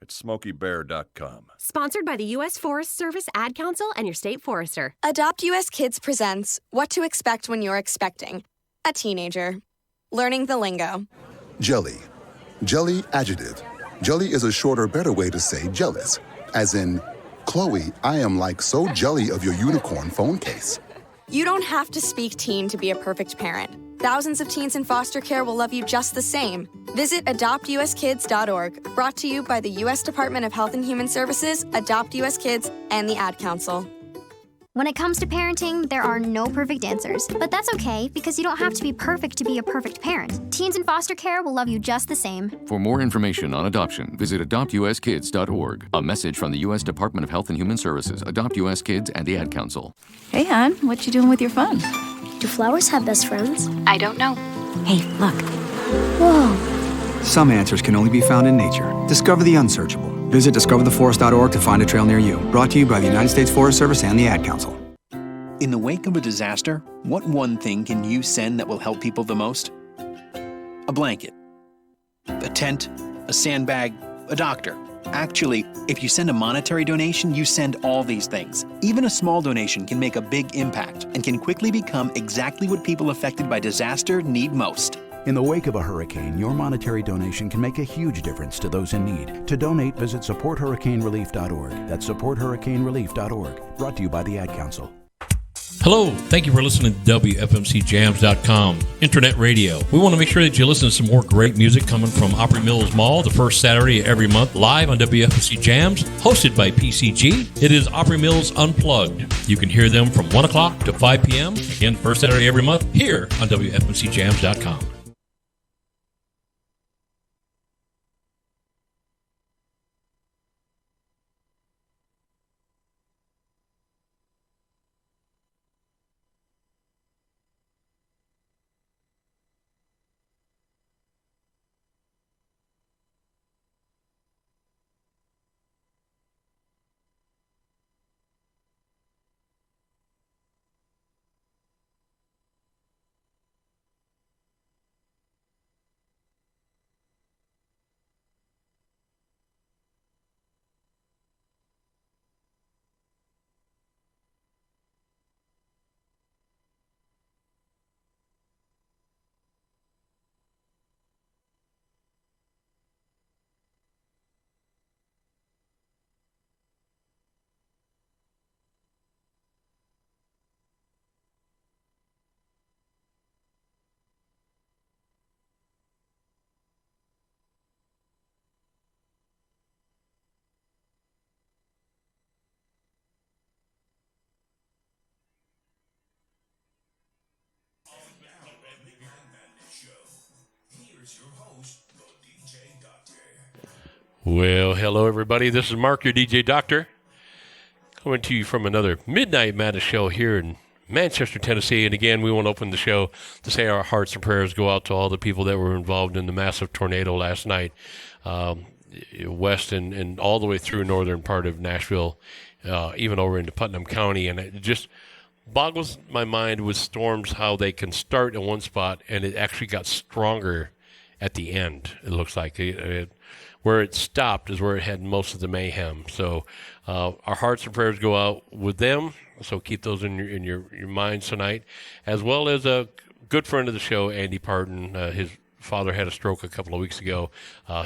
at SmokeyBear.com. Sponsored by the U.S. Forest Service, Ad Council, and your state forester. Adopt US Kids presents What to Expect When You're Expecting a Teenager. Learning the lingo. Jelly. Jelly adjective. Jelly is a shorter, better way to say jealous. As in, Chloe, I am like so jelly of your unicorn phone case. You don't have to speak teen to be a perfect parent. Thousands of teens in foster care will love you just the same. Visit adoptuskids.org, brought to you by the U.S. Department of Health and Human Services, Adopt US Kids, and the Ad Council. When it comes to parenting, there are no perfect answers. But that's okay, because you don't have to be perfect to be a perfect parent. Teens in foster care will love you just the same. For more information on adoption, visit adoptuskids.org. A message from the U.S. Department of Health and Human Services, Adopt US Kids, and the Ad Council. Hey, hon, what you doing with your fun? Do flowers have best friends? I don't know. Hey, look. Whoa. Some answers can only be found in nature. Discover the unsearchable. Visit discovertheforest.org to find a trail near you. Brought to you by the United States Forest Service and the Ad Council. In the wake of a disaster, what one thing can you send that will help people the most? A blanket, a tent, a sandbag, a doctor. Actually, if you send a monetary donation, you send all these things. Even a small donation can make a big impact and can quickly become exactly what people affected by disaster need most. In the wake of a hurricane, your monetary donation can make a huge difference to those in need. To donate, visit supporthurricanerelief.org. That's supporthurricanerelief.org. Brought to you by the Ad Council. Hello, thank you for listening to WFMCJams.com, Internet Radio. We want to make sure that you listen to some more great music coming from Opry Mills Mall the first Saturday of every month, live on WFMC Jams, hosted by PCG. It is Opry Mills Unplugged. You can hear them from 1 o'clock to 5 p.m., again, first Saturday every month, here on WFMCJams.com. Well, hello, everybody. This is Mark, your DJ Doctor, coming to you from another Midnight Madness show here in Manchester, Tennessee. And again, we want to open the show to say our hearts and prayers go out to all the people that were involved in the massive tornado last night, west and all the way through northern part of Nashville, even over into Putnam County. And it just boggles my mind with storms how they can start in one spot and it actually got stronger at the end, it looks like. Where it stopped is where it had most of the mayhem. So our hearts and prayers go out with them. So keep those in your minds tonight, as well as a good friend of the show, Andy Parton. His father had a stroke a couple of weeks ago.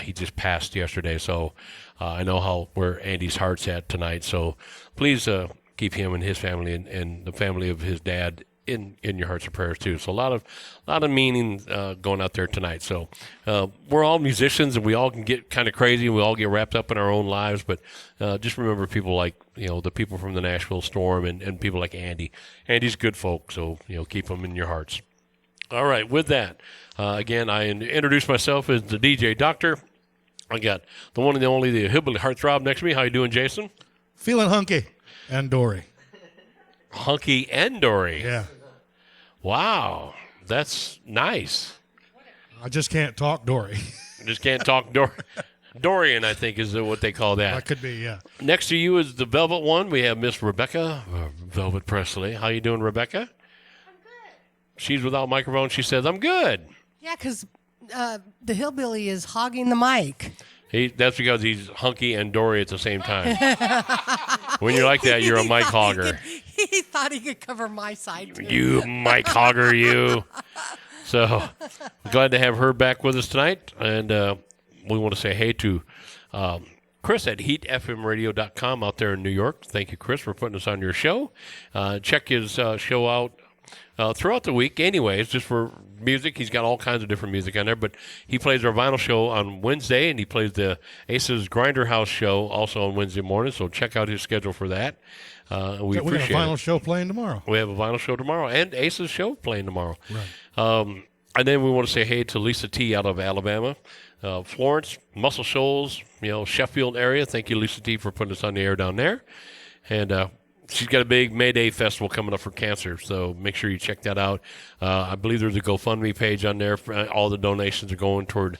He just passed yesterday. So I know where Andy's heart's at tonight. So please keep him and his family and the family of his dad in your hearts and prayers too. So a lot of meaning going out there tonight. So we're all musicians and we all can get kind of crazy and we all get wrapped up in our own lives, but just remember people like, the people from the Nashville Storm and people like Andy. Andy's good folk, so keep them in your hearts. All right, with that, again, I introduce myself as the DJ Doctor. I got the one and the only, the Hillbilly Heartthrob next to me. How you doing, Jason? Feeling hunky and dory. Hunky and dory. Yeah. Wow, that's nice. I just can't talk Dory. Just can't talk Dorian, I think, is what they call that. That could be, yeah. Next to you is the Velvet one. We have Miss Rebecca Velvet Presley. How you doing, Rebecca? I'm good. She's without microphone. She says, I'm good. Yeah, because the hillbilly is hogging the mic. That's because he's hunky and Dory at the same time. When you're like that, you're a Mike Hogger. He thought he could cover my side, too. You Mike Hogger, you. So glad to have her back with us tonight. And we want to say hey to Chris at heatfmradio.com out there in New York. Thank you, Chris, for putting us on your show. Check his show out throughout the week anyways, just for music. He's got all kinds of different music on there, but he plays our vinyl show on Wednesday, and he plays the Aces Grinder House show also on Wednesday morning, so check out his schedule for that. We got a appreciate vinyl show playing tomorrow. We have a vinyl show tomorrow and Aces show playing tomorrow. Right. And then we want to say hey to Lisa T out of Alabama, Florence, Muscle Shoals, Sheffield area. Thank you, Lisa T, for putting us on the air down there. And she's got a big May Day festival coming up for cancer, so make sure you check that out. I believe there's a GoFundMe page on there. All the donations are going toward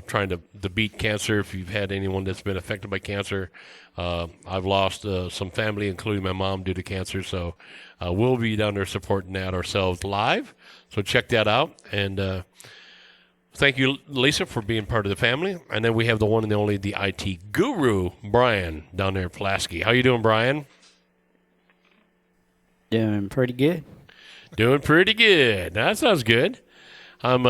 trying to beat cancer. If you've had anyone that's been affected by cancer, I've lost some family, including my mom, due to cancer, so we'll be down there supporting that ourselves live. So check that out. And thank you, Lisa, for being part of the family. And then we have the one and the only, the IT guru, Brian, down there in Pulaski. How you doing, Brian? Doing pretty good. Doing pretty good. That sounds good. I'm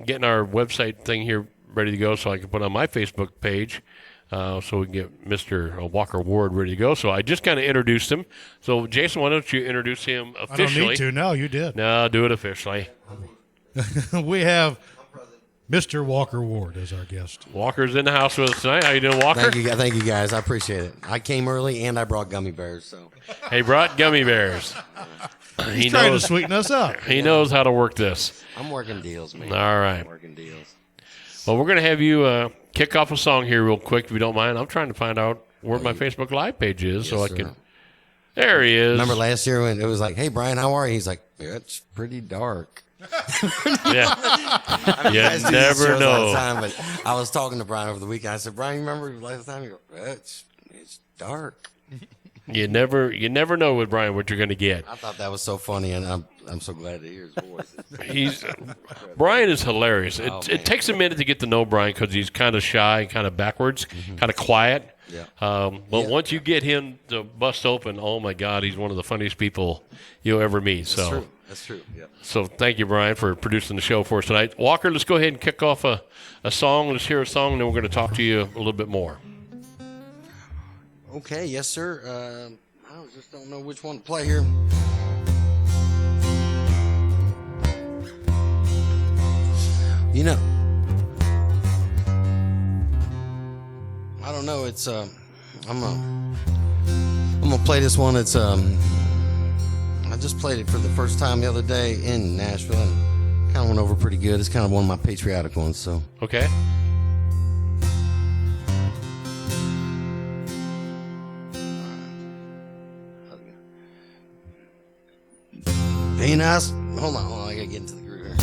getting our website thing here ready to go so I can put on my Facebook page so we can get Mr. Walker Ward ready to go. So I just kind of introduced him. So, Jason, why don't you introduce him officially? I don't need to. No, you did. No, do it officially. We have Mr. Walker Ward as our guest. Walker's in the house with us tonight. How you doing, Walker? Thank you, guys. I appreciate it. I came early, and I brought gummy bears. So he brought gummy bears. He's trying to sweeten us up. He knows how to work this. I'm working deals, man. All right. I'm working deals. Well, we're going to have you kick off a song here real quick, if you don't mind. I'm trying to find out where my Facebook Live page is so I can. There he is. Remember last year when it was like, "Hey, Brian, how are you?" He's like, "Yeah, it's pretty dark." Yeah. You never know. All the time, but I was talking to Brian over the weekend. I said, "Brian, you remember last time?" He goes, "It's dark." You never know with Brian what you're going to get. I thought that was so funny, and I'm so glad to hear his voice. Brian is hilarious. It takes a minute to get to know Brian because he's kind of shy, kind of backwards, kind of quiet. Yeah. But once you get him to bust open, oh my God, he's one of the funniest people you'll ever meet. So That's true. Yeah. So thank you, Brian, for producing the show for us tonight. Walker, let's go ahead and kick off a song. Let's hear a song, and then we're going to talk to you a little bit more. Okay, yes, sir. I just don't know which one to play here. You know, I don't know. It's I'm gonna play this one. It's I just played it for the first time the other day in Nashville, and kind of went over pretty good. It's kind of one of my patriotic ones. So okay. Hey, nice. Hold on, I gotta get into the groove here.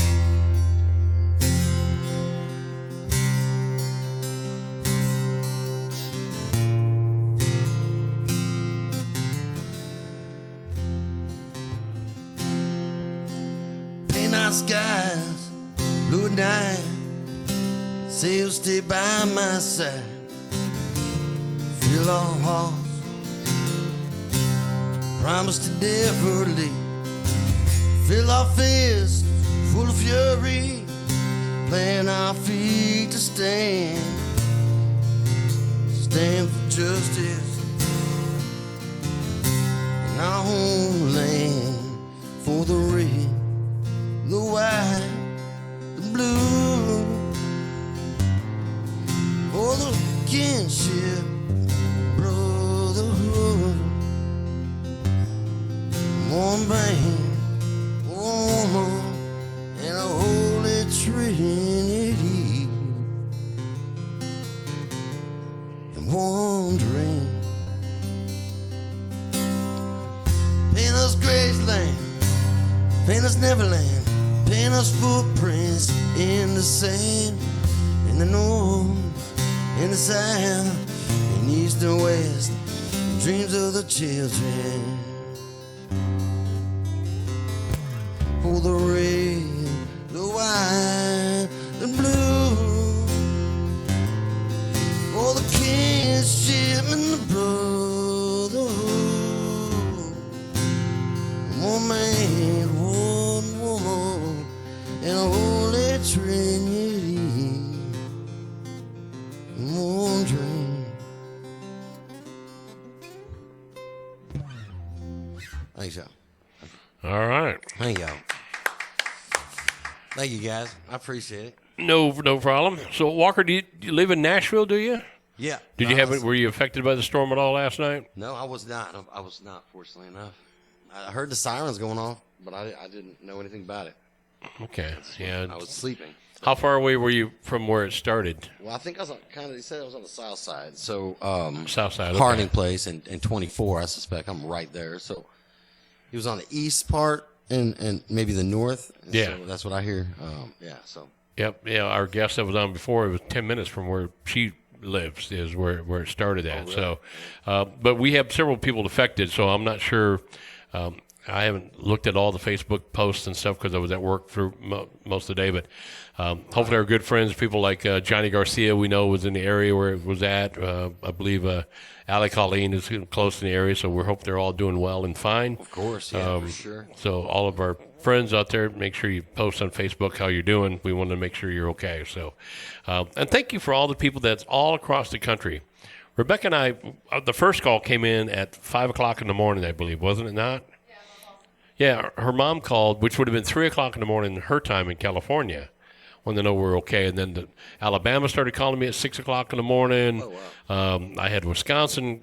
Paint our skies, blue and dime. Say you'll stay by my side. Fill our hearts. Promise to never leave. Fill our fists full of fury, plant our feet to stand for justice in our homeland, for the red, the white, the blue, for the kinship, brotherhood, one band. And a holy trinity and one dream. Paint us Graceland, paint us Neverland, paint us footprints in the sand, in the north, in the south, in east and west, dreams of the children. For the red, the white, the blue, Thanks, y'all. All right. Thank y'all. Thank you, guys. I appreciate it. No problem. So, Walker, do you live in Nashville, do you? Yeah. Did you have it? Were you affected by the storm at all last night? No, I was not. Fortunately enough. I heard the sirens going off, but I didn't know anything about it. Okay. Yeah. I was sleeping. How far away were you from where it started? Well, I think I was he said I was on the south side. So, south side, okay. Harding Place and 24, I suspect. I'm right there. So, he was on the east part and maybe the north. Yeah. So that's what I hear. So. Yep. Yeah. Our guest that was on before, it was 10 minutes from where she lives is where it started at. Really? So, but we have several people affected, so I'm not sure. I haven't looked at all the Facebook posts and stuff because I was at work through most of the day, but hopefully our good friends, people like Johnny Garcia, we know was in the area where it was at. I believe Ali Colleen is close in the area, so we hope they're all doing well and fine. Of course, yeah, for sure. So all of our friends out there, make sure you post on Facebook how you're doing. We want to make sure you're okay. So, and thank you for all the people that's all across the country. Rebecca and I, the first call came in at 5 o'clock in the morning, I believe, wasn't it not? Yeah, her mom called, which would have been 3 o'clock in the morning her time in California, when they know we're okay. And then Alabama started calling me at 6 o'clock in the morning. Oh, wow. I had Wisconsin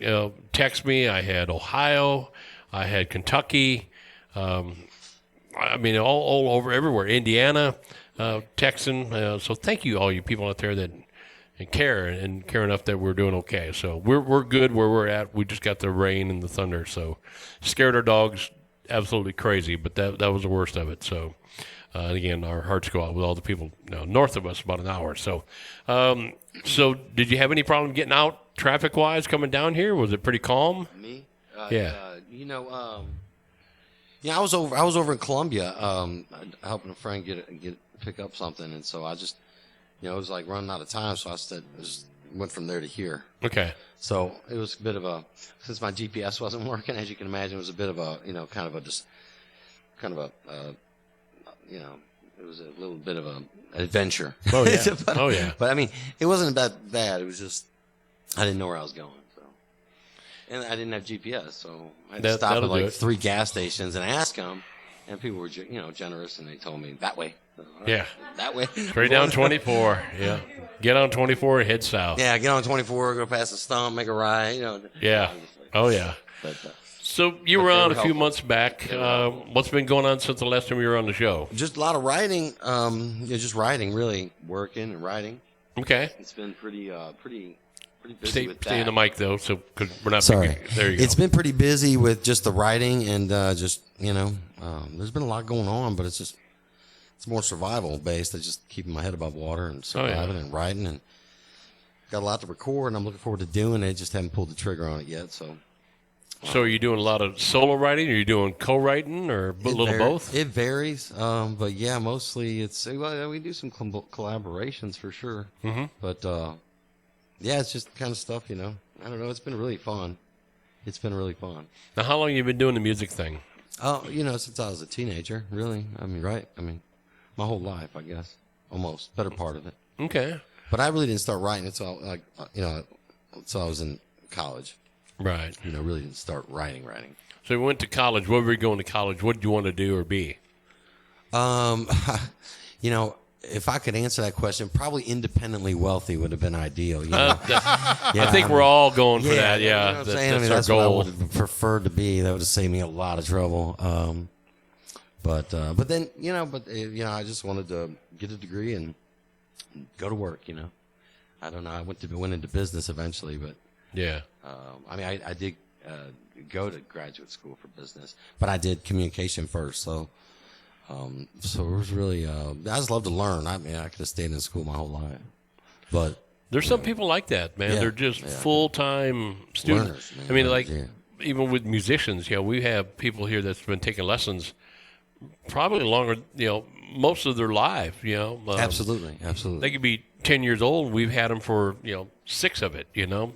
text me. I had Ohio. I had Kentucky. I mean, all over, everywhere. Indiana, texting. So thank you, all you people out there that care enough that we're doing okay. So we're good where we're at. We just got the rain and the thunder, so scared our dogs absolutely crazy, but that was the worst of it. So, again, our hearts go out with all the people north of us, about an hour. So, so did you have any problem getting out traffic-wise coming down here? Was it pretty calm? Me? Yeah. I was over in Columbia, helping a friend pick up something, and so I just, it was like running out of time, so I just went from there to here. Okay. So it was a bit of since my GPS wasn't working, as you can imagine, it was a bit of it was a little bit of an adventure. Oh, yeah. But I mean, it wasn't that bad. It was just, I didn't know where I was going. So, and I didn't have GPS, so I had to stop at like 3 gas stations and ask them, and people were, generous, and they told me that way. Yeah. That way. Straight down 24. Yeah. Get on 24 and head south. Yeah, get on 24, go past the stump, make a right. Yeah. Oh, yeah. But, so you were on a few months back. What's been going on since the last time you were on the show? Just a lot of writing. Just writing, really. Working and writing. Okay. It's been pretty busy with that. Stay in the mic, though, so because we're not. Sorry. There you go. It's been pretty busy with just the writing and there's been a lot going on, but it's more survival based. I just keeping my head above water and surviving and writing, and got a lot to record, and I'm looking forward to doing it. Just haven't pulled the trigger on it yet. So are you doing a lot of solo writing? Are you doing co-writing or a little of both? It varies, but yeah, mostly we do some collaborations for sure. Mm-hmm. But yeah, it's just kind of stuff, I don't know. It's been really fun. Now, how long have you been doing the music thing? Since I was a teenager, really. My whole life, I guess, almost better part of it. Okay. But I really didn't start writing until until I was in college. Right. Really didn't start writing. So you went to college. What were you going to college? What did you want to do or be? If I could answer that question, probably independently wealthy would have been ideal. I think we're all going for that. Yeah, that's our goal. What I would have preferred to be. That would have saved me a lot of trouble. But then I just wanted to get a degree and go to work. I don't know. I went into business eventually, but yeah. I did go to graduate school for business, but I did communication first. So it was really. I just love to learn. I could have stayed in school my whole life, but there's some people like that, man. Yeah, they're just full-time students. Learners, even with musicians, we have people here that's been taking lessons probably longer, most of their life, Absolutely. They could be 10 years old. We've had them for, 6 of it,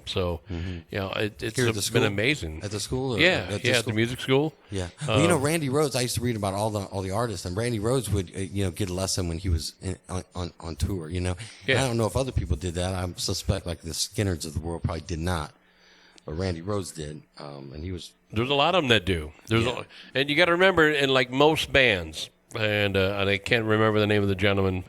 so, it's been amazing. At the school? At the music school. Yeah. Randy Rhoads, I used to read about all the artists, and Randy Rhoads would, get a lesson when he was on tour, Yeah. I don't know if other people did that. I suspect like the Skinners of the world probably did not. Randy Rhoads did, and he was. There's a lot of them that do. And you got to remember, in like most bands, and I can't remember the name of the gentleman,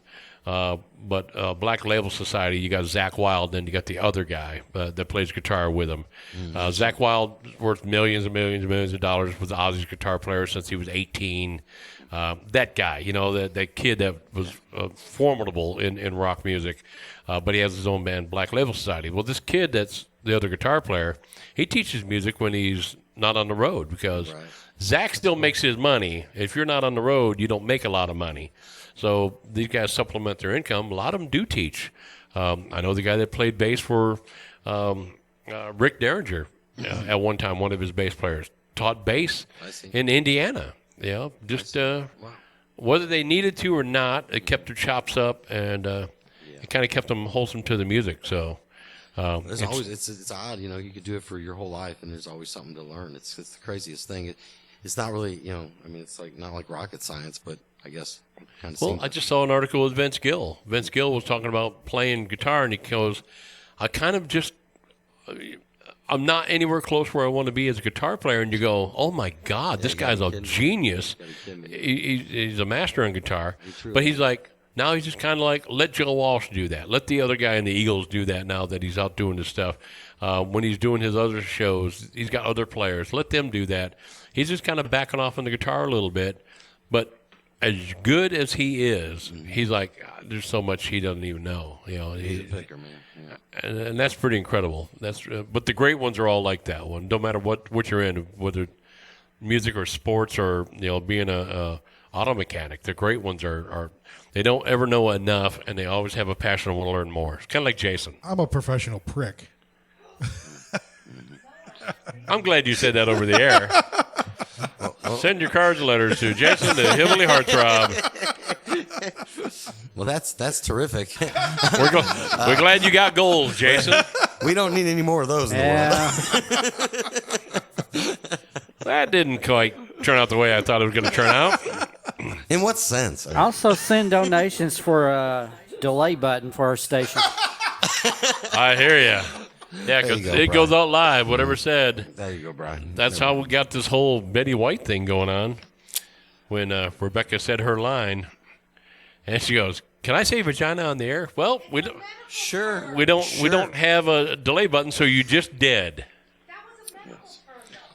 but Black Label Society, you got Zakk Wylde, then you got the other guy that plays guitar with him. Zakk Wylde's worth millions and millions and millions of dollars, was Ozzy's guitar player since he was 18. That guy, that kid that was formidable in rock music, but he has his own band, Black Label Society. Well, this kid that's the other guitar player, he teaches music when he's not on the road, because Zakk still makes his money. If you're not on the road, you don't make a lot of money. So these guys supplement their income. A lot of them do teach. I know the guy that played bass for Rick Derringer at one time, one of his bass players, taught bass in Indiana. Whether they needed to or not, it kept their chops up, and it kind of kept them wholesome to the music. So there's always it's odd, you could do it for your whole life, and there's always something to learn. It's the craziest thing. It's not really, it's like not like rocket science, but I guess kind of. Well, I just saw an article with Vince Gill. Vince Gill was talking about playing guitar, and he goes, I'm not anywhere close where I want to be as a guitar player. And you go, oh my God, this guy's a genius. He's a master on guitar. But he's like, now he's just kind of like, let Joe Walsh do that. Let the other guy in the Eagles do that now that he's out doing this stuff. When he's doing his other shows, he's got other players. Let them do that. He's just kind of backing off on the guitar a little bit. But as good as he is, he's like, there's so much he doesn't even know. He's a picker, man. Yeah. And that's pretty incredible. But the great ones are all like that one. No matter what you're in, whether music or sports or being a auto mechanic, the great ones are they don't ever know enough, and they always have a passion and want to learn more. It's kind of like Jason. I'm a professional prick. I'm glad you said that over the air. Send your cards and letters to Jason, the Hillbilly Heartthrob. Well, that's terrific. We're glad you got goals, Jason. We don't need any more of those in the world. That didn't quite turn out the way I thought it was going to turn out. In what sense? Also send donations for a delay button for our station. I hear you. Yeah, because it goes out live, whatever said. There you go, Brian. That's how we got this whole Betty White thing going on. When Rebecca said her line, and she goes, "Can I say vagina on the air?" Well, we don't. Sure. We don't have a delay button, so you just did.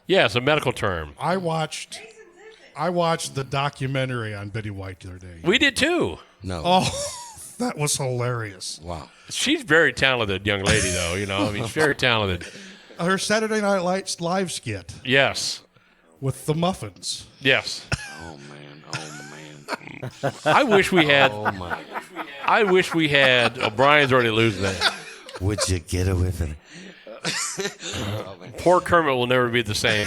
Yeah, it's a medical term. I watched the documentary on Betty White the other day. We did too. No. Oh, that was hilarious. Wow. She's very talented, young lady, though. She's very talented. Her Saturday Night Live skit. Yes. With the muffins. Yes. Oh man. I wish we had. Oh my. I wish we had. Brian's already losing that. Would you get away with it? Poor Kermit will never be the same.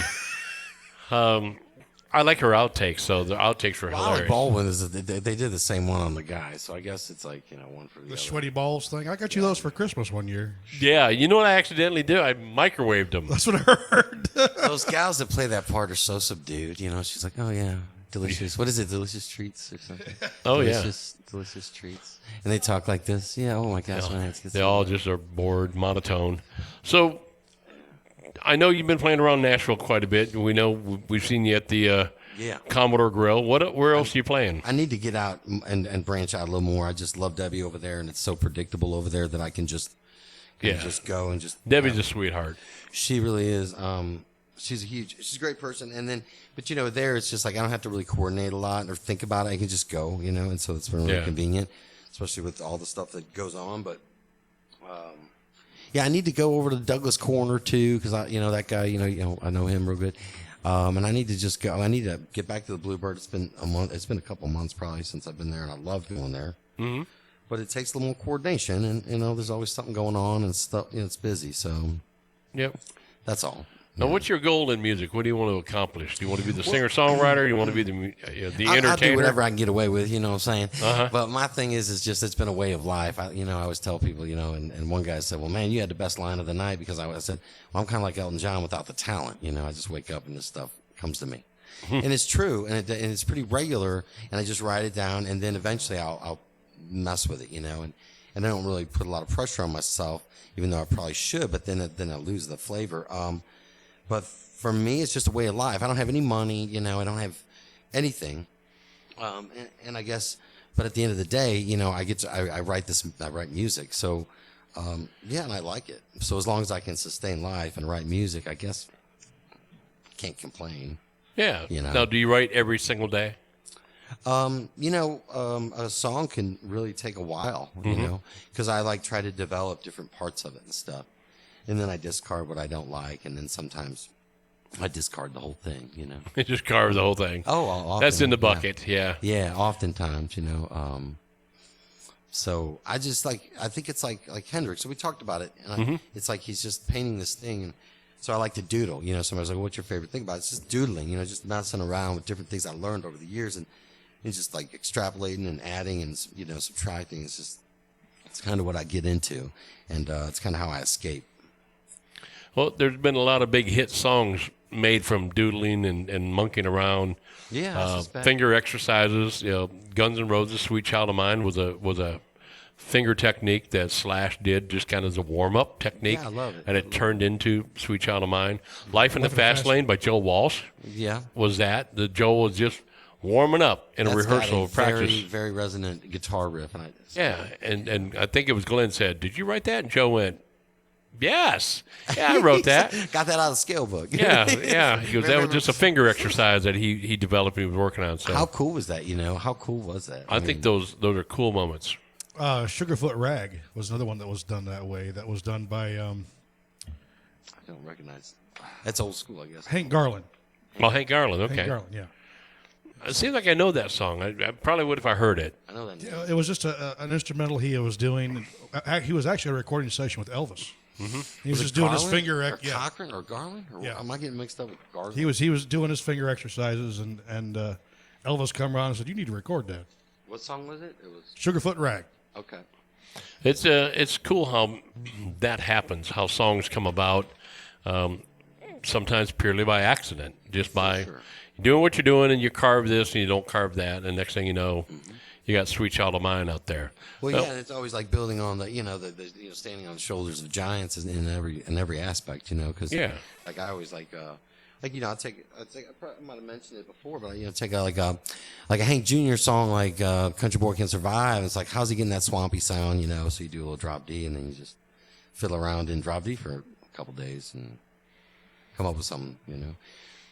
I like her outtakes, so the outtakes were hilarious. Baldwin they did the same one on the guy, so I guess it's like one for the other. Sweaty balls thing. I got you those for Christmas one year. Yeah, you know what I accidentally did? I microwaved them. That's what I heard. Those gals that play that part are so subdued. She's like, oh yeah, delicious. What is it? Delicious treats or something? Oh delicious treats. And they talk like this. Yeah. Oh my gosh, they all just are bored, monotone. So. I know you've been playing around Nashville quite a bit. We know we've seen you at the Commodore Grill. Where else are you playing? I need to get out and branch out a little more. I just love Debbie over there, and it's so predictable over there that I can just go and just. Debbie's a sweetheart. She really is. She's a great person. And then, but there it's just like I don't have to really coordinate a lot or think about it. I can just go, and so it's been really convenient, especially with all the stuff that goes on. But. Yeah, I need to go over to Douglas Corner too, because that guy, I know him real good, and I need to just go. I need to get back to the Bluebird. It's been a month. It's been a couple months probably since I've been there, and I love going there. Mm-hmm. But it takes a little more coordination, and there's always something going on, and stuff. It's busy, so. Yep. That's all. Now, what's your goal in music? What do you want to accomplish? Do you want to be the singer-songwriter? Do you want to be the entertainer? I'll do whatever I can get away with, you know what I'm saying? Uh-huh. But my thing is just it's been a way of life. I always tell people, and one guy said, well, man, you had the best line of the night, because I said, well, I'm kind of like Elton John without the talent. I just wake up and this stuff comes to me. And it's true, and it's pretty regular, and I just write it down, and then eventually I'll mess with it, and and I don't really put a lot of pressure on myself, even though I probably should. But then I lose the flavor. But for me, it's just a way of life. I don't have any money, I don't have anything, and I guess. But at the end of the day, I write music. So, and I like it. So as long as I can sustain life and write music, I guess can't complain. Yeah. Now, do you write every single day? A song can really take a while, because I try to develop different parts of it and stuff. And then I discard what I don't like. And then sometimes I discard the whole thing, You just carve the whole thing. Oh, often, that's in the bucket. Yeah. Yeah. Oftentimes, so I just I think it's like Hendrix. So we talked about it, and it's like he's just painting this thing, and so I like to doodle. Somebody's like, "What's your favorite thing about it?" It's just doodling. Just messing around with different things I learned over the years, and it's just extrapolating and adding and subtracting. It's kind of what I get into, and it's kind of how I escape. Well, there's been a lot of big hit songs made from doodling and monkeying around. Yeah, finger exercises. Guns N' Roses' "Sweet Child of Mine" was a finger technique that Slash did just kind of as a warm-up technique. Yeah, I love it. And it turned into "Sweet Child of Mine." "Life in the Fast Lane" by Joe Walsh. Yeah. Was that. Joe was just warming up in a rehearsal practice. Very, very resonant guitar riff. And I think it was Glenn said, "Did you write that?" And Joe went, "Yes. Yeah, I wrote that." Got that out of the scale book. Yeah. He goes, that was just a finger exercise that he developed and he was working on. So how cool was that? How cool was that? I think those are cool moments. Sugarfoot Rag was another one that was done that way. That was done by I don't recognize. That's old school, I guess. Hank Garland. Well, Hank Garland. Okay. Hank Garland. Yeah. It seems like I know that song. I probably would if I heard it. I know that. Yeah, it was just an instrumental he was doing. He was actually a recording session with Elvis. Mm-hmm. He was just doing his finger. Or Cochran or Garland? Or am I getting mixed up with Garland? He was doing his finger exercises, and Elvis come around and said, "You need to record that." What song was it? It was Sugarfoot Rag. Okay. It's cool how that happens. How songs come about, sometimes purely by accident, just by doing what you're doing, and you carve this and you don't carve that, and next thing you know, you got "Sweet Child of Mine" out there. Well, yeah, it's always like building on the standing on the shoulders of giants in every aspect, because like I always I might have mentioned it before, but take a Hank Jr. song like "Country Boy Can Survive." It's like, how's he getting that swampy sound? So you do a little drop D, and then you just fiddle around in drop D for a couple days and come up with something,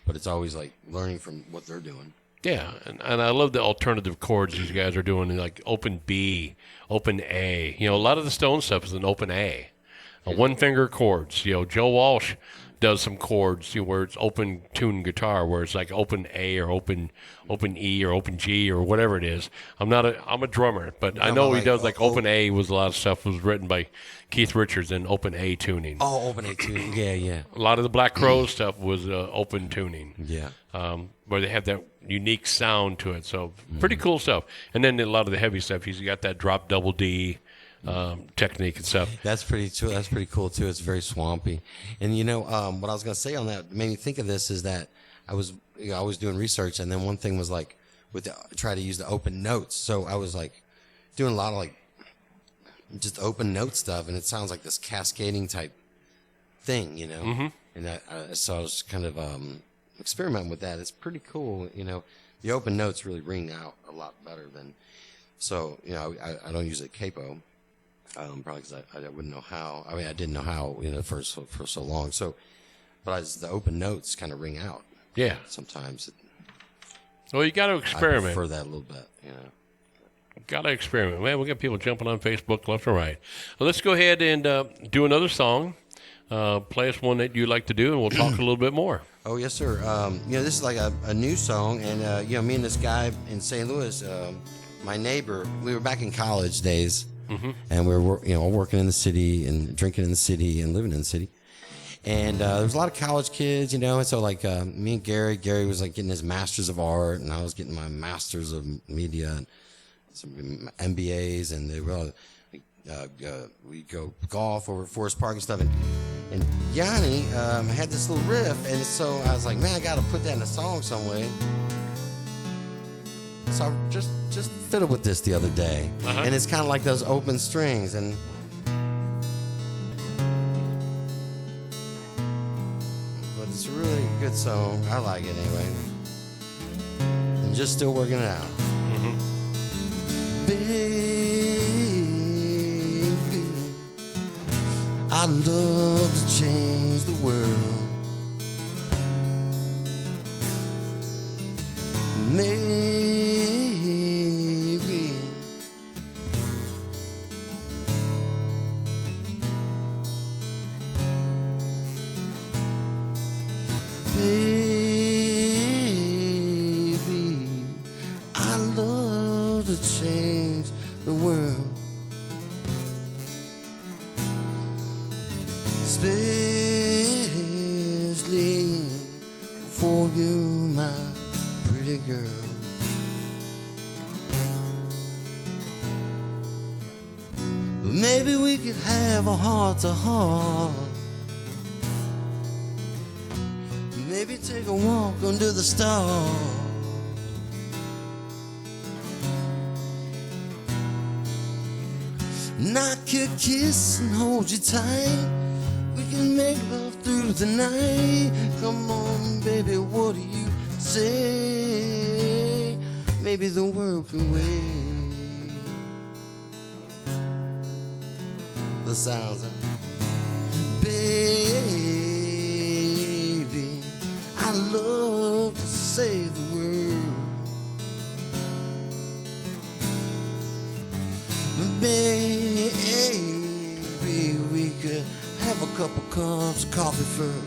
But it's always like learning from what they're doing. Yeah, and I love the alternative chords these guys are doing, like open B, open A. A lot of the Stone stuff is an open A, one-finger chords. Joe Walsh does some chords where it's open tune guitar, where it's like open A or open E or open G or whatever it is. I'm a drummer, but I know he does like open A was a lot of stuff was written by Keith Richards in open A tuning. Oh, open A tuning, yeah. A lot of the Black Crowes stuff was open tuning. Yeah. Where they have that unique sound to it, so pretty cool stuff. And then a lot of the heavy stuff, he's got that drop double D technique and stuff. That's pretty cool too. It's very swampy. And what I was going to say on that made me think of this is that I was doing research, and then one thing was try to use the open notes. So I was doing a lot of just open note stuff, and it sounds like this cascading type thing, And so I was kind of experimenting with that. It's pretty cool, The open notes really ring out a lot better than. So I don't use a capo. Probably because I wouldn't know how. I mean, I didn't know how, for so long. So, but the open notes kind of ring out. Yeah. Sometimes. Well, you got to experiment. I prefer that a little bit, Got to experiment. Man, we got people jumping on Facebook left and right. Well, let's go ahead and do another song. Play us one that you like to do, and we'll talk a little bit more. Oh, yes, sir. This is like a new song, and, me and this guy in St. Louis, my neighbor, we were back in college days. Mm-hmm. And we were, working in the city and drinking in the city and living in the city. And there was a lot of college kids, and so me and Gary was getting his Masters of Art, and I was getting my Masters of Media and some MBAs, and they were all, we go golf over at Forest Park and stuff. And Yanni had this little riff, and so I was like, man, I got to put that in a song some way. So I just fiddled with this the other day, and it's kind of like those open strings, and but it's a really good song. I like it anyway. I'm just still working it out. Baby, I'd love to change the world. Maybe I love to change the world, especially for you, my pretty girl. Maybe we could have a heart-to-heart. Maybe take a walk under the stars. And I could kiss and hold you tight. We can make love through the night. Come on, baby, what do you say? Maybe the world can wait. The sounds of baby, I love to save the world. Baby, we could have a couple cups of coffee first.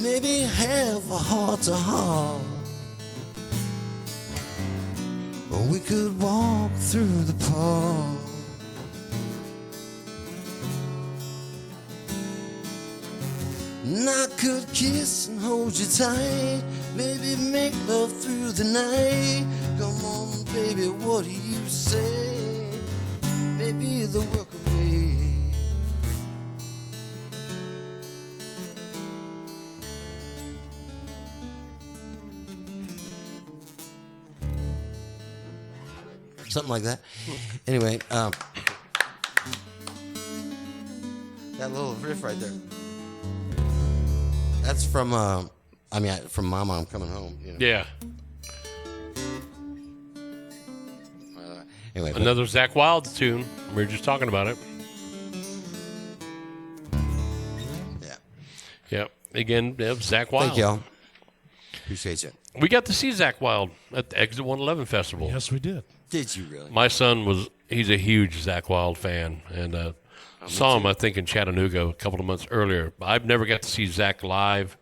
Maybe have a heart-to-heart. Or we could walk through the park. And I could kiss and hold you tight. Maybe make love through the night. Come on, baby, what do you say? Maybe the world could wait. Something like that. Anyway, that little riff right there. That's from, from Mama, I'm Coming Home. You know? Yeah. Anyway, another Zakk Wylde tune. We were just talking about it. Yeah. Yep. Again, Zakk Wylde. Thank y'all. Appreciate you. We got to see Zakk Wylde at the Exit 111 Festival. Yes, we did. Did you really? My son he's a huge Zakk Wylde fan, and saw him, I think, in Chattanooga a couple of months earlier. I've never got to see Zakk live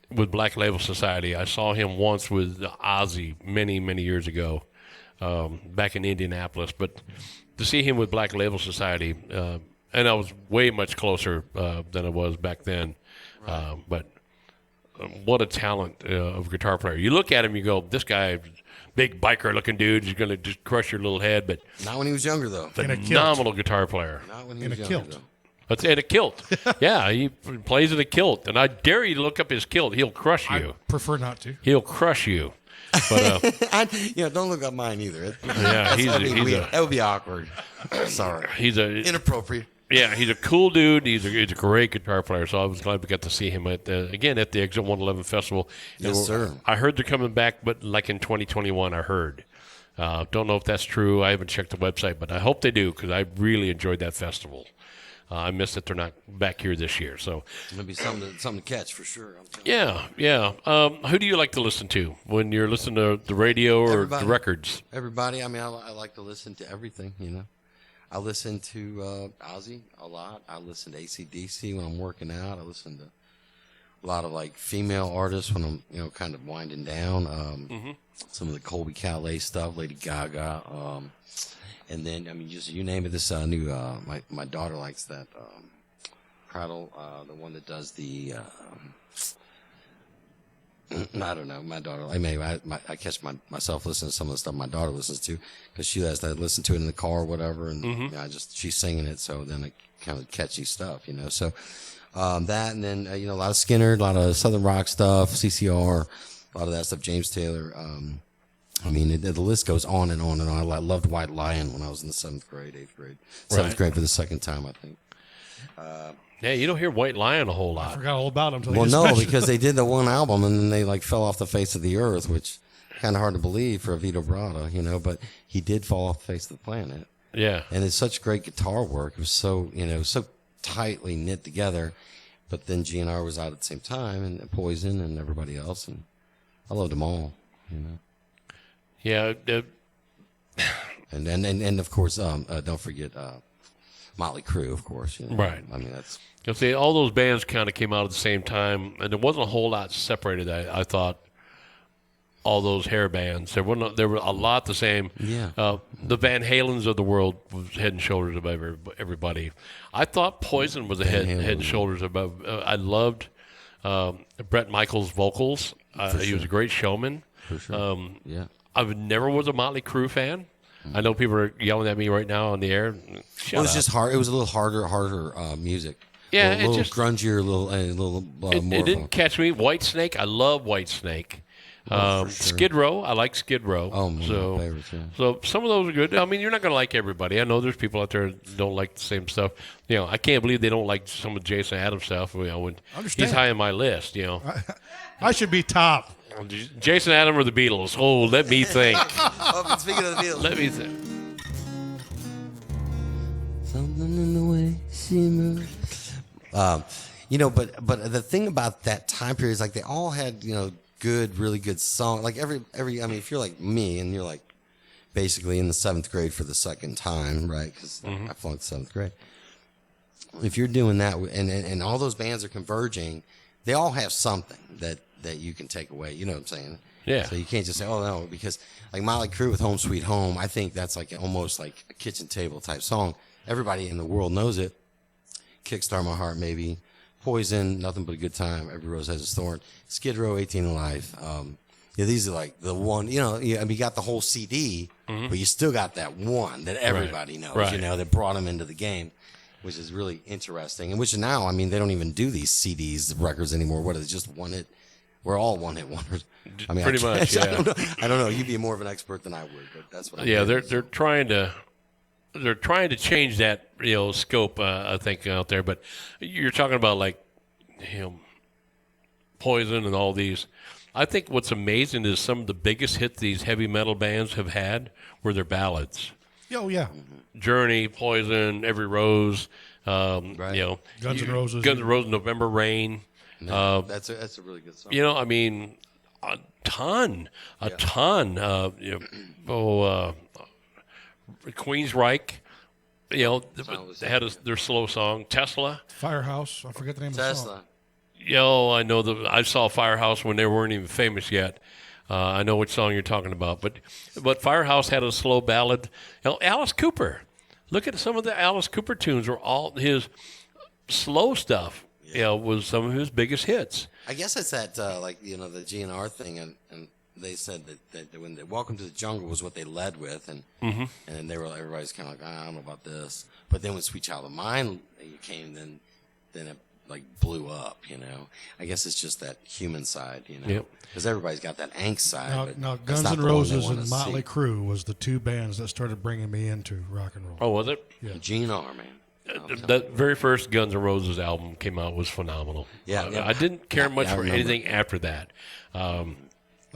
with Black Label Society. I saw him once with Ozzy many, many years ago back in Indianapolis. But to see him with Black Label Society, and I was way much closer than I was back then. Right. But what a talent of a guitar player. You look at him, you go, this guy, big biker-looking dude, he's going to just crush your little head. But not when he was younger, though. Phenomenal guitar player. Not when he was younger, though. And a kilt. Yeah, he plays in a kilt. And I dare you to look up his kilt. He'll crush you. I prefer not to. He'll crush you. But don't look up mine either. Yeah, that would be awkward. Sorry. Inappropriate. Yeah, he's a cool dude. He's a great guitar player. So I was glad we got to see him at the Exit 111 Festival. Yes, sir. I heard they're coming back, but like in 2021, I heard. Don't know if that's true. I haven't checked the website, but I hope they do because I really enjoyed that festival. I miss that they're not back here this year. So it'll be something to catch for sure. Yeah. Who do you like to listen to when you're listening to the radio or the records? Everybody. I mean, I like to listen to everything. You know, I listen to Ozzy a lot. I listen to AC/DC when I'm working out. I listen to a lot of like female artists when I'm kind of winding down. Some of the Colby Calais stuff, Lady Gaga. And then, I mean, just you name it. This new, my daughter likes that Prattle, the one that does the, I don't know, my daughter. I catch myself listening to some of the stuff my daughter listens to because she has to listen to it in the car or whatever, and she's singing it, so then it kind of catchy stuff, So That, and then a lot of Skinner, a lot of Southern rock stuff, CCR, a lot of that stuff. James Taylor. I mean, the list goes on and on and on. I loved White Lion when I was in the 7th grade, 8th grade, 7th grade for the second time, I think. Yeah, you don't hear White Lion a whole lot. I forgot all about him. Well, no, because they did the one album and then they fell off the face of the earth, which kind of hard to believe for Vito Bratta, but he did fall off the face of the planet. Yeah. And it's such great guitar work. It was so, so tightly knit together. But then GNR was out at the same time, and Poison and everybody else, and I loved them all, Yeah. And of course, don't forget Motley Crue, of course. Right. I mean, that's. You'll see, all those bands kind of came out at the same time, and there wasn't a whole lot separated. I thought all those hair bands. There were a lot the same. Yeah. The Van Halens of the world was head and shoulders above everybody. I thought Poison was head and shoulders above. I loved Bret Michaels' vocals. He was a great showman. For sure. Yeah. I never was a Motley Crue fan. I know people are yelling at me right now on the air. It was just hard. It was a little harder music. Yeah, a little grungier, a little more. It didn't catch me. Whitesnake, I love Whitesnake. Sure. Skid Row, I like Skid Row. Oh, my favorites, yeah. So some of those are good. I mean, you're not going to like everybody. I know there's people out there that don't like the same stuff. I can't believe they don't like some of Jason Adams stuff. When he's high on my list. I should be top. Jason Adams or the Beatles? Oh, let me think. Speaking of the Beatles, let me think. Something in the way she moves. But the thing about that time period is they all had good, really good songs. Like every. I mean, if you're like me and you're basically in the 7th grade for the second time, right? Because I flunked 7th grade. If you're doing that, and all those bands are converging, they all have something that you can take away. You know what I'm saying? Yeah. So you can't just say, oh no, because Motley Crue with Home Sweet Home, I think that's almost like a kitchen table type song. Everybody in the world knows it. Kickstart My Heart, maybe. Poison, Nothing But a Good Time. Every Rose Has Its Thorn. Skid Row, 18 Alive. These are the one. You got the whole CD, but you still got that one that everybody knows. Right. That brought them into the game, which is really interesting. And which now, they don't even do these CDs, the records anymore. What is it? Just one hit. We're all one hit wonders. Pretty much. Yeah. I don't know. You'd be more of an expert than I would, but that's what. They're trying to change that scope. I think out there, but you're talking about Poison and all these. I think what's amazing is some of the biggest hits these heavy metal bands have had were their ballads. Oh yeah. Journey, Poison, Every Rose. Right. Guns N' Roses. November Rain. No, that's a really good song. A ton. Queensryche. They had their slow song. Tesla. Firehouse. I forget the name of the song. I know I saw Firehouse when they weren't even famous yet. I know which song you're talking about, but Firehouse had a slow ballad. Alice Cooper. Look at some of the Alice Cooper tunes. Were all his slow stuff. Was some of his biggest hits. I guess it's that the GNR thing, and they said that when Welcome to the Jungle was what they led with, and then everybody's kind of I don't know about this, but then when Sweet Child of Mine came, then it blew up. I guess it's just that human side, because everybody's got that angst side. Now Guns N' Roses and Motley Crue was the two bands that started bringing me into rock and roll. Oh, was it? Yeah. GNR, man. That very first Guns N' Roses album came out was phenomenal. Yeah. I didn't care much for anything after that. A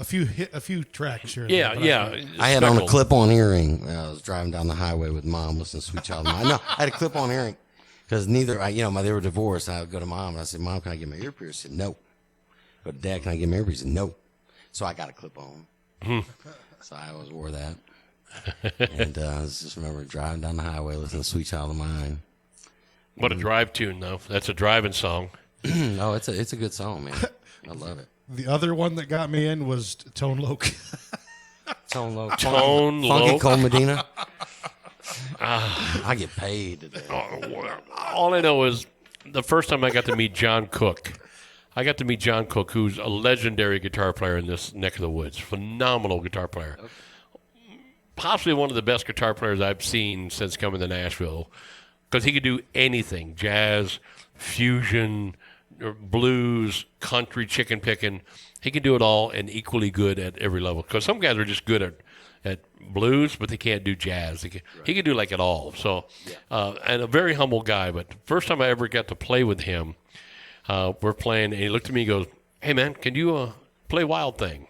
few tracks here. Yeah. I had on a clip-on earring. I was driving down the highway with Mom, listening to Sweet Child of Mine. No, I had a clip-on earring because they were divorced. And I would go to Mom and I said, "Mom, can I get my ear pierced?" She said, "No." Go to Dad, "Can I get my ear pierced?" She said, "No." So I got a clip-on. So I always wore that. And I just remember driving down the highway listening to Sweet Child of Mine. What a drive tune, though. That's a driving song. No, it's a good song, man. I love it. The other one that got me in was Tone Loc. Tone Loc. Tone Loc. Funky Cole Medina. I get paid today. All I know is the first time I got to meet John Cook. Who's a legendary guitar player in this neck of the woods. Phenomenal guitar player. Okay. Possibly one of the best guitar players I've seen since coming to Nashville. because he could do anything: jazz, fusion, blues, country, chicken picking. He can do it all and equally good at every level. Because some guys are just good at blues, but they can't do jazz. He can do like it all. So, and a very humble guy. But the first time I ever got to play with him, we're playing, and he looked at me and goes, "Hey, man, can you play Wild Thing?"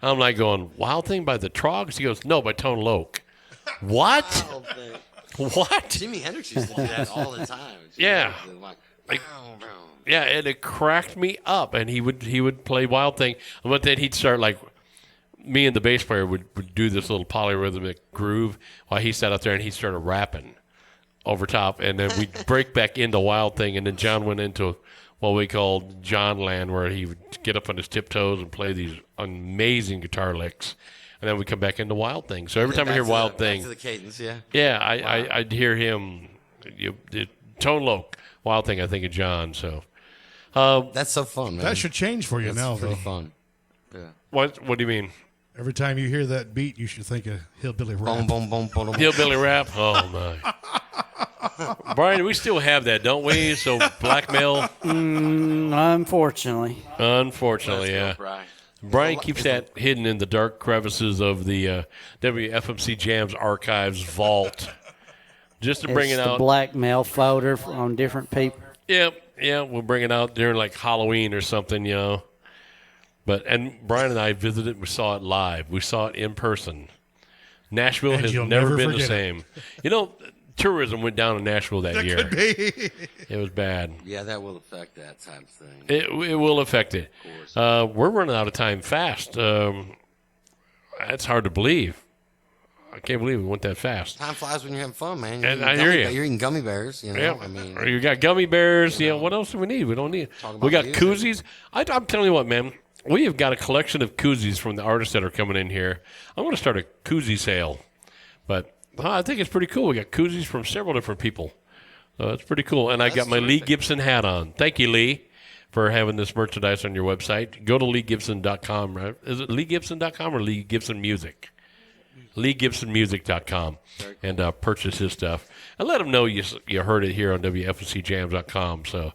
I'm like going, "Wild Thing by the Trogs?" He goes, "No, by Tone Loc." What? What? Jimi Hendrix used to do that all the time. Yeah. Yeah, and it cracked me up. And he would play Wild Thing, but then he'd start like, me and the bass player would do this little polyrhythmic groove while he sat out there and he started rapping over top, and then we'd break back into Wild Thing, and then John went into what we called John Land, where he would get up on his tiptoes and play these amazing guitar licks, and then we come back into Wild Thing. So every time I hear Wild Thing, back to the cadence, I'd hear him, Tone Loc, Wild Thing. I think of John. So that's so fun, man. That should change for you that's now. Pretty though. fun. Yeah. What do you mean? Every time you hear that beat, you should think of hillbilly rap. Hillbilly rap. Oh my. Brian, we still have that, don't we? So blackmail. Unfortunately. Yeah. Brian keeps that hidden in the dark crevices of the WFMC Jams archives vault, just to bring it out. The blackmail folder on different people. Yeah, we'll bring it out during like Halloween or something, you know. And Brian and I visited. We saw it live. We saw it in person. Nashville has never been the same. You know, tourism went down in Nashville that year. Could be. It was bad. Yeah, that will affect that type of thing. It will affect it. We're running out of time fast. That's hard to believe. I can't believe we went that fast. Time flies when you're having fun, man. And I hear you. You're eating gummy bears, you know. Yeah. I mean, you got gummy bears. You know, what else do we need? We don't need. We got koozies. I'm telling you what, man. We have got a collection of koozies from the artists that are coming in here. I'm going to start a koozie sale, but I think it's pretty cool. We got koozies from several different people. It's pretty cool. And I got my Lee Gibson hat on. Thank you, Lee, for having this merchandise on your website. Go to LeeGibson.com. Right? Is it LeeGibson.com or Lee Gibson Music? LeeGibsonMusic.com, and purchase his stuff. And let them know you heard it here on WFNCJams.com. So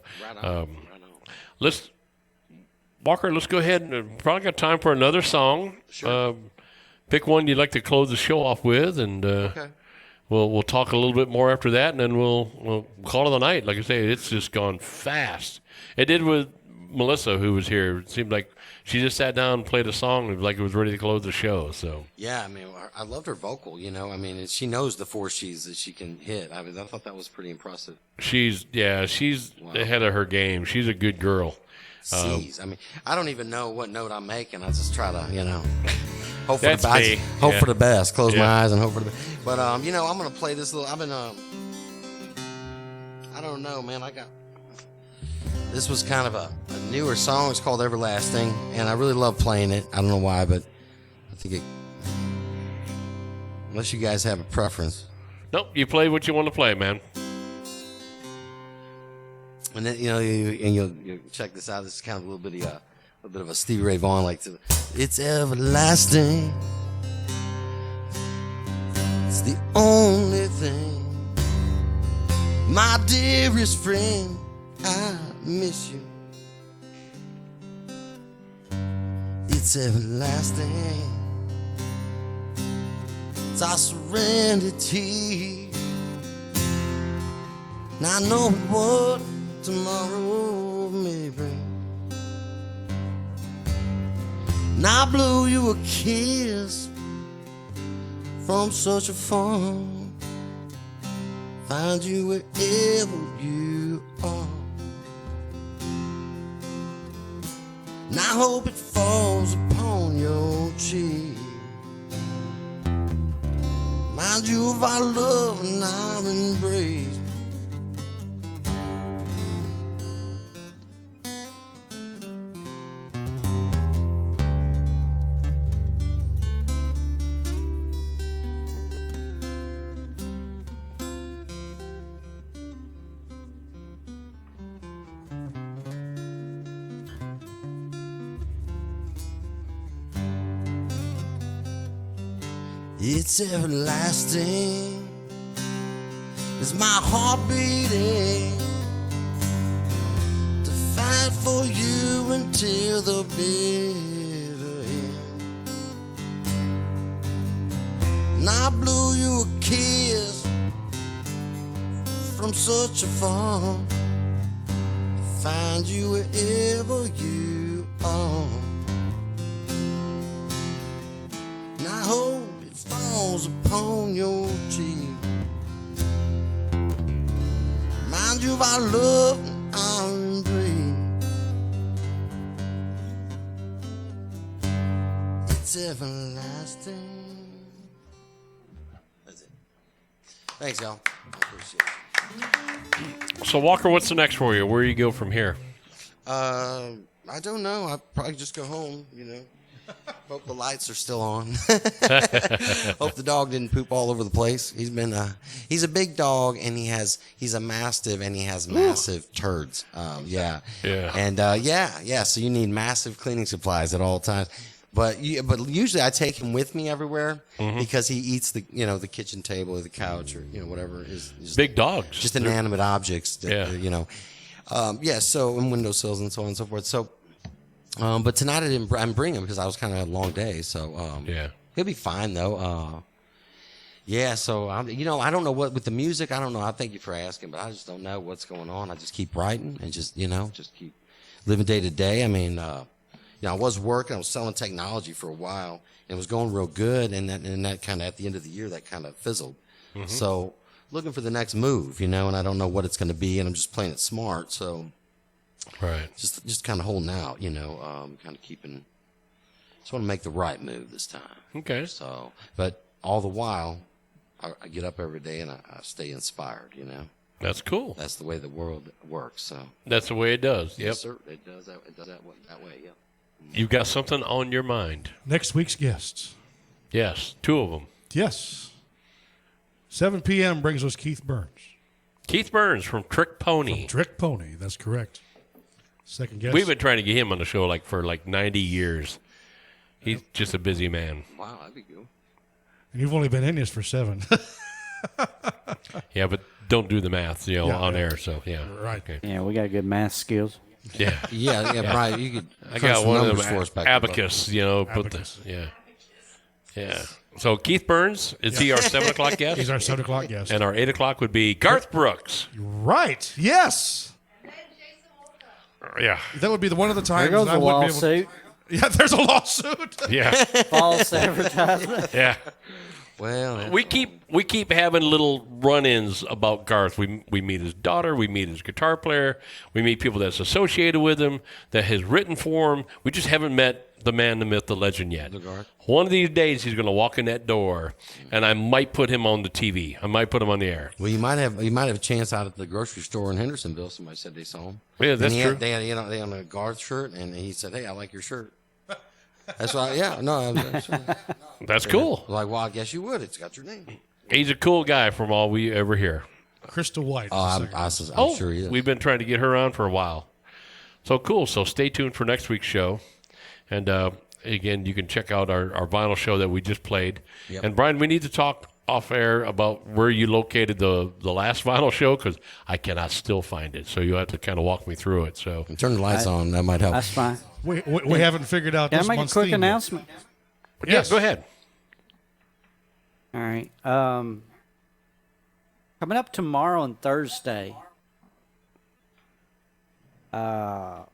Walker, let's go ahead and probably got time for another song. Sure. Pick one you'd like to close the show off with, and we'll talk a little bit more after that, and then we'll call it a night. Like I say, it's just gone fast. It did with Melissa, who was here. It seemed like she just sat down and played a song like it was ready to close the show. So yeah, I mean, I loved her vocal. You know, I mean, she knows the 4 C's that she can hit. I mean, I thought that was pretty impressive. She's ahead of her game. She's a good girl. C's. I mean, I don't even know what note I'm making. I just try to, you know, hope for That's the best. me. Hope Yeah. for the best. Close Yeah. my eyes and hope for the best. But you know, I'm gonna play this little. I've been I don't know, man. This was kind of a newer song. It's called Everlasting, and I really love playing it. I don't know why, but I think it. Unless you guys have a preference. Nope, you play what you want to play, man. And then you'll check this out. This is kind of a little bit of a Stevie Ray Vaughan it's everlasting. It's the only thing, my dearest friend. I miss you. It's everlasting. It's our serenity. And I know what tomorrow may bring. And I blew you a kiss from such a phone. Find you wherever you are. And I hope it falls upon your cheek. Mind you of our love and our embrace. It's everlasting. is my heart beating to fight for you until the bitter end. And I blew you a kiss from such afar, find you wherever you are. And I hope it falls upon your cheek, remind you of our love and our dream. It's everlasting. That's it. Thanks, y'all. I appreciate it. So, Walker, what's the next for you? Where do you go from here? I don't know. I'll probably just go home, you know. Hope the lights are still on. Hope the dog didn't poop all over the place. He's a big dog, and he's a mastiff, and he has massive turds. Yeah. And so you need massive cleaning supplies at all times. But usually I take him with me everywhere because he eats the kitchen table or the couch or whatever is big dogs, just inanimate objects. That, so and windowsills and so on and so forth. So, but tonight I didn't bring him because I was kind of a long day. So he'll be fine though. So I don't know what with the music. I don't know. I thank you for asking, but I just don't know what's going on. I just keep writing and just keep living day to day. I mean. I was working. I was selling technology for a while, and it was going real good. And that kind of at the end of the year, that kind of fizzled. So looking for the next move, and I don't know what it's going to be, and I'm just playing it smart. So just kind of holding out, kind of keeping. Just want to make the right move this time. Okay. So, but all the while, I get up every day and I stay inspired. That's cool. That's the way the world works. So that's the way it does. Yep. Yes, sir. It does that. It does that way. Yep. You've got something on your mind. Next week's guests. Yes, 2 of them. Yes. 7 p.m. brings us Keith Burns. Keith Burns from Trick Pony. Trick Pony, that's correct. Second guest. We've been trying to get him on the show for 90 years. He's just a busy man. Wow, that'd be cool. And you've only been in this for 7. Yeah, but don't do the math, on air. So right. Okay. Yeah, we got good math skills. Yeah. Brian, you could. I got one of them abacus, Abacus. Yeah. So Keith Burns, is he our 7 o'clock guest? He's our 7 o'clock guest. And our 8 o'clock would be Garth Brooks. Right. Yes. Yeah. That would be one of the times there goes I a wouldn't be able lawsuit. Yeah, there's a lawsuit. Yeah. False advertisement. Yeah. Well, we keep having little run-ins about Garth. We meet his daughter, we meet his guitar player, we meet people that's associated with him, that has written for him. We just haven't met the man, the myth, the legend yet. One of these days he's going to walk in that door, and I might put him on the TV. I might put him on the air. Well, you might have a chance out at the grocery store in Hendersonville. Somebody said they saw him. Yeah, that's true. They had a Garth shirt, and he said, "Hey, I like your shirt." That's why, That's cool. Like, well, I guess you would. It's got your name. He's a cool guy from all we ever hear. Crystal White. I'm sure he is. We've been trying to get her on for a while. So cool. So stay tuned for next week's show. And again, you can check out our vinyl show that we just played. Yep. And Brian, we need to talk off air about where you located the last vinyl show because I cannot still find it. So you have to kind of walk me through it. So turn the lights on. That might help. That's fine. We haven't figured out Can this I make a month's quick theme yet. announcement? Yes, go ahead. All right. Coming up tomorrow and Thursday, the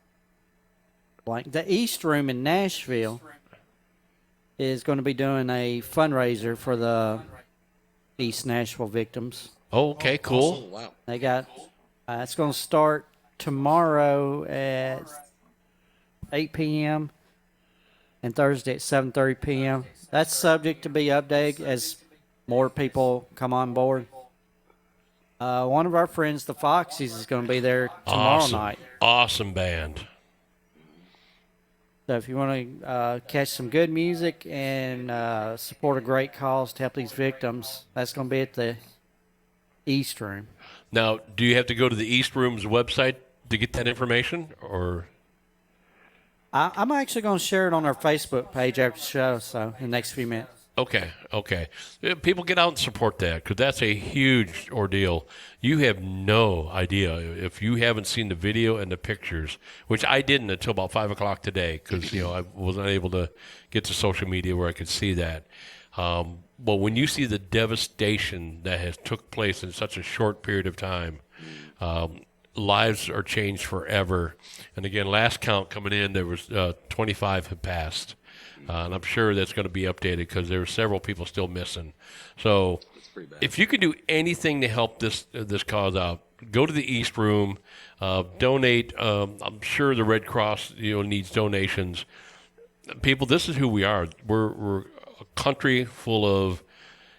East Room in Nashville is going to be doing a fundraiser for the East Nashville victims. Oh, okay, cool. Awesome. Wow. They got it's going to start tomorrow at 8 p.m. and Thursday at 7:30 p.m. That's subject to be updated as more people come on board. One of our friends, the Foxies, is going to be there tomorrow night. Awesome band. So if you want to catch some good music and support a great cause to help these victims, that's going to be at the East Room. Now, do you have to go to the East Room's website to get that information, or? I'm actually going to share it on our Facebook page after the show, so in the next few minutes. Okay. People get out and support that because that's a huge ordeal. You have no idea if you haven't seen the video and the pictures, which I didn't until about 5 o'clock today because I wasn't able to get to social media where I could see that. But when you see the devastation that has took place in such a short period of time, lives are changed forever. And again, last count coming in, there was 25 had passed. And I'm sure that's going to be updated because there are several people still missing. So if you can do anything to help this cause out, go to the East Room, donate. I'm sure the Red Cross needs donations. People, this is who we are. We're a country full of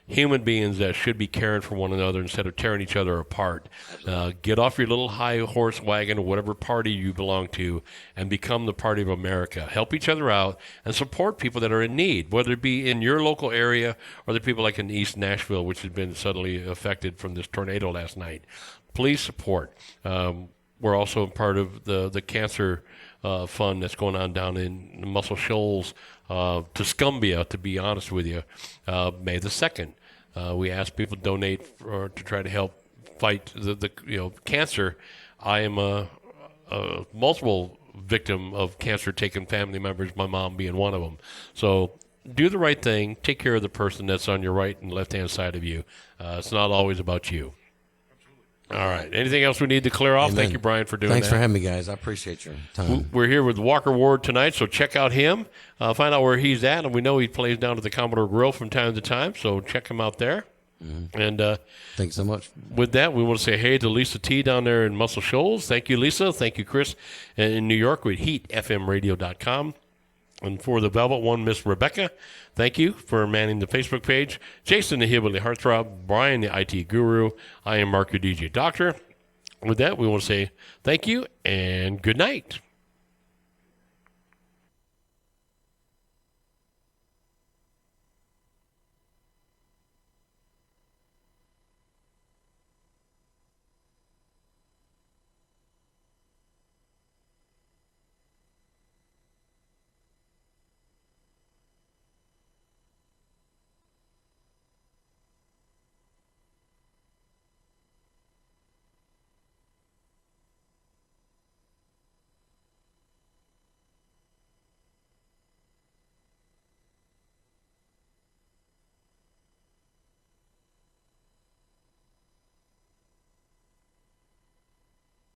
human beings that should be caring for one another instead of tearing each other apart. Get off your little high horse wagon or whatever party you belong to and become the party of America. Help each other out and support people that are in need, whether it be in your local area or the people like in East Nashville, which has been suddenly affected from this tornado last night. Please support. We're also part of the cancer fund that's going on down in Muscle Shoals, Tuscumbia, to be honest with you, May the 2nd. We ask people to donate to try to help fight the cancer. I am a multiple victim of cancer taking family members, my mom being one of them. So do the right thing. Take care of the person that's on your right and left-hand side of you. It's not always about you. All right. Anything else we need to clear off? Amen. Thank you, Brian, for doing that. Thanks for having me, guys. I appreciate your time. We're here with Walker Ward tonight, so check out him. Find out where he's at, and we know he plays down at the Commodore Grill from time to time, so check him out there. Mm-hmm. And thanks so much. With that, we want to say hey to Lisa T down there in Muscle Shoals. Thank you, Lisa. Thank you, Chris, in New York with HeatFMRadio.com. And for the Velvet One, Miss Rebecca, thank you for manning the Facebook page. Jason, the Hillbilly Heartthrob. Brian, the IT Guru. I am Mark, your DJ Doctor. With that, we want to say thank you and good night.